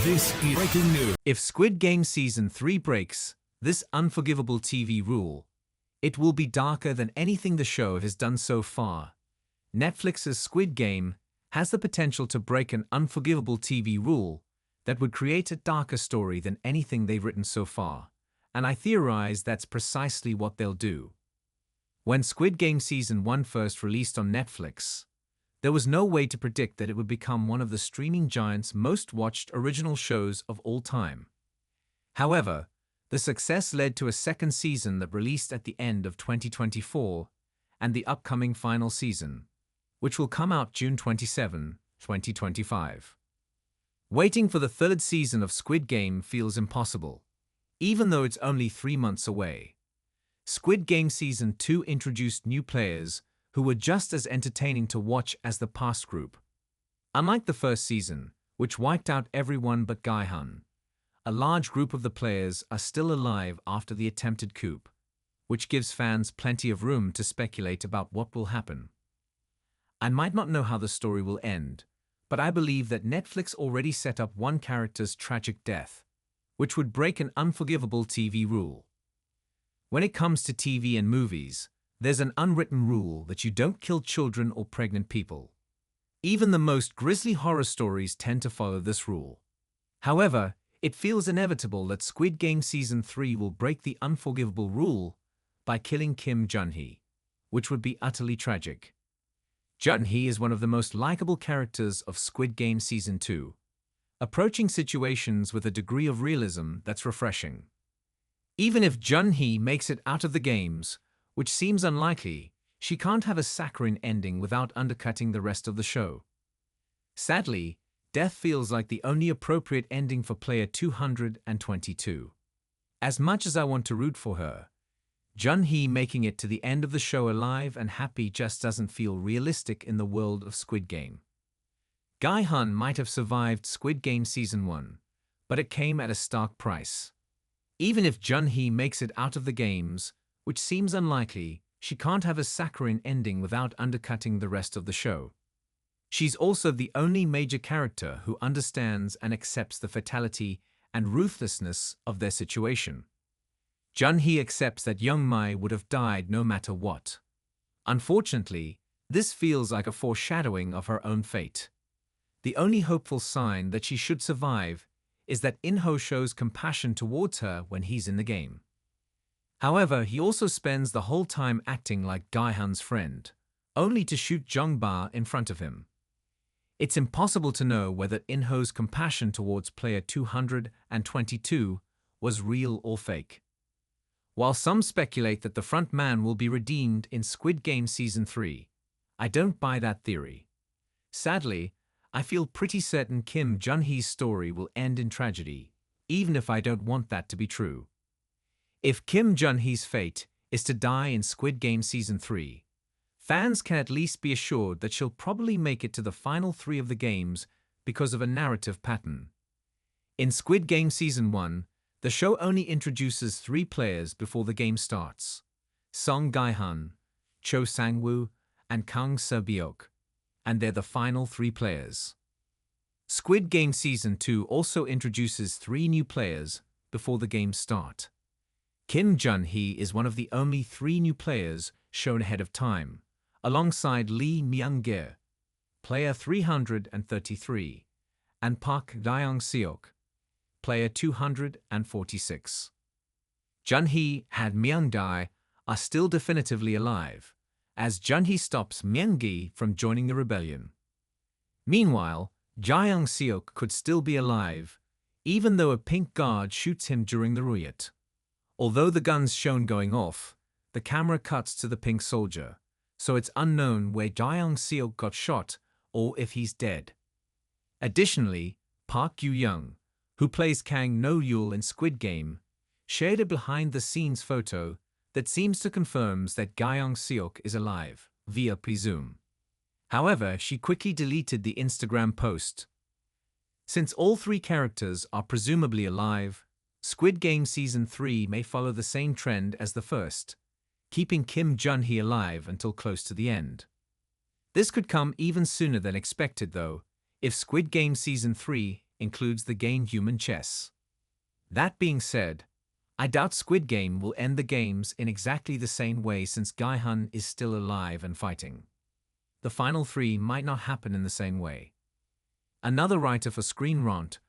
This is breaking news. If Squid Game Season 3 breaks this unforgivable TV rule, it will be darker than anything the show has done so far. Netflix's Squid Game has the potential to break an unforgivable TV rule that would create a darker story than anything they've written so far, and I theorize that's precisely what they'll do. When Squid Game Season 1 first released on Netflix, there was no way to predict that it would become one of the streaming giant's most watched original shows of all time. However, the success led to a second season that released at the end of 2024 and the upcoming final season, which will come out June 27, 2025. Waiting for the third season of Squid Game feels impossible, even though it's only 3 months away. Squid Game Season 2 introduced new players who were just as entertaining to watch as the past group. Unlike the first season, which wiped out everyone but Gi-hun, a large group of the players are still alive after the attempted coup, which gives fans plenty of room to speculate about what will happen. I might not know how the story will end, but I believe that Netflix already set up one character's tragic death, which would break an unforgivable TV rule. When it comes to TV and movies, there's an unwritten rule that you don't kill children or pregnant people. Even the most grisly horror stories tend to follow this rule. However, it feels inevitable that Squid Game Season 3 will break the unforgivable rule by killing Kim Jun-hee, which would be utterly tragic. Jun-hee is one of the most likable characters of Squid Game Season 2, approaching situations with a degree of realism that's refreshing. Even if Jun-hee makes it out of the games, which seems unlikely, she can't have a saccharine ending without undercutting the rest of the show. Sadly, death feels like the only appropriate ending for player 222. As much as I want to root for her, Jun-hee making it to the end of the show alive and happy just doesn't feel realistic in the world of Squid Game. Gi-hun might have survived Squid Game Season 1, but it came at a stark price. Even if Jun-hee makes it out of the games, which seems unlikely, she can't have a saccharine ending without undercutting the rest of the show. She's also the only major character who understands and accepts the fatality and ruthlessness of their situation. Jun-hee accepts that Young Mai would have died no matter what. Unfortunately, this feels like a foreshadowing of her own fate. The only hopeful sign that she should survive is that In-ho shows compassion towards her when he's in the game. However, he also spends the whole time acting like Gi-hun's friend, only to shoot Jung-ba in front of him. It's impossible to know whether In-ho's compassion towards player 222 was real or fake. While some speculate that the front man will be redeemed in Squid Game Season 3, I don't buy that theory. Sadly, I feel pretty certain Kim Jun-hee's story will end in tragedy, even if I don't want that to be true. If Kim Jun-hee's fate is to die in Squid Game Season 3, fans can at least be assured that she'll probably make it to the final 3 of the games because of a narrative pattern. In Squid Game Season 1, the show only introduces 3 players before the game starts: Song Gi-hun, Cho Sang-woo, and Kang Se-byok, and they're the final 3 players. Squid Game Season 2 also introduces 3 new players before the games start. Kim Jun-hee is one of the only 3 new players shown ahead of time, alongside Lee Myung-gil, player 333, and Park Dayoung-seok, player 246. Jun-hee and Myung-dae are still definitively alive, as Jun-hee stops Myung-gi from joining the rebellion. Meanwhile, Dayoung-seok could still be alive, even though a pink guard shoots him during the riot. Although the gun's shown going off, the camera cuts to the pink soldier, so it's unknown where Dayoung-seok got shot or if he's dead. Additionally, Park Yu-young, who plays Kang No-yul in Squid Game, shared a behind-the-scenes photo that seems to confirm that Dayoung-seok is alive, via presume. However, she quickly deleted the Instagram post. Since all 3 characters are presumably alive, Squid Game Season 3 may follow the same trend as the first, keeping Kim Jun-hee alive until close to the end. This could come even sooner than expected, though, if Squid Game Season 3 includes the game human chess. That being said, I doubt Squid Game will end the games in exactly the same way since Gaihun is still alive and fighting. The final 3 might not happen in the same way. Another writer for Screen Rant